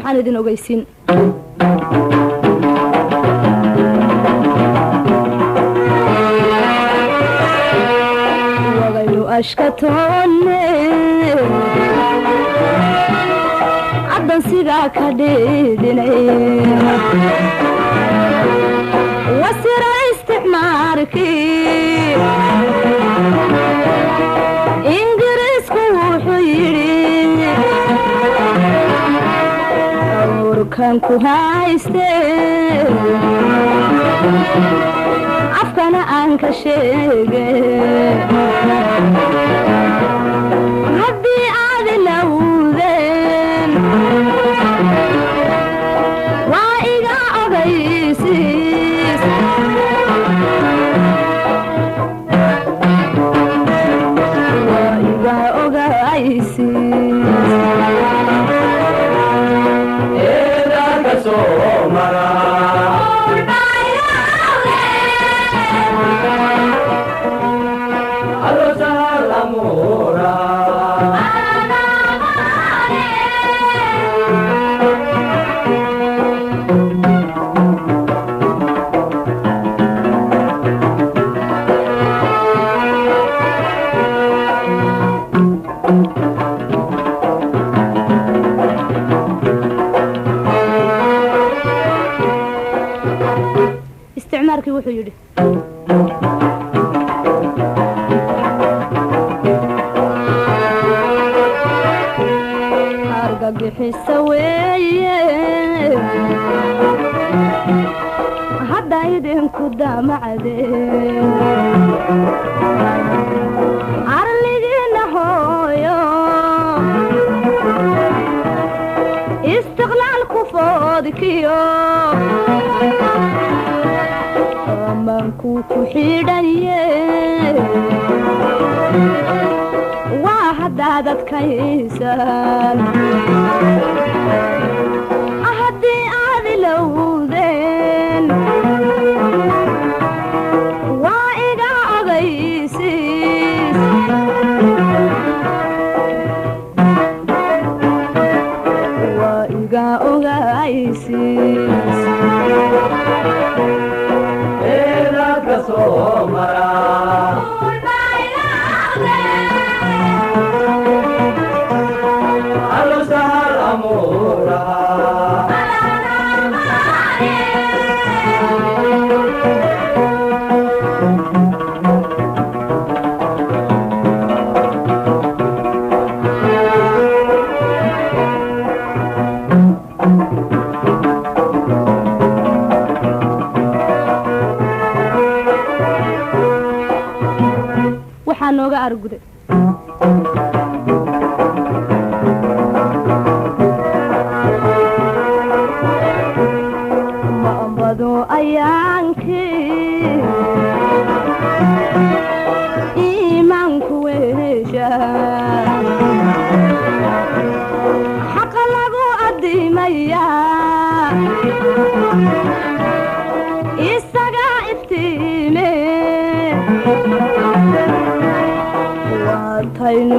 waxaan idin ogeysiin wagayu ashkatoone caddan sidaa ka dhiidhinay wasira isticmaarkii ingiriisku wuxuu yidhi awrkan ku haystee afkana aan ka sheege haddii aad ilowdeen waa iga ogaysiis waa iga ogaysiis eedaka soo mara isticmaalkii wuxuu yidhi argagixisa weeye hadda idinku damacdeen arligiina hooyo istiqlaalku foodkiyo amanku ku xidhaye waa haddaad adkaysaan haddii aad ilowdeen waa iga ogaysiis waa iga ogaysiis eedaka soo mara waxaa nooga arguday maambado ayaankii iimaanku weesha xaqa lagu addiimayaa isaga iftiime waataynu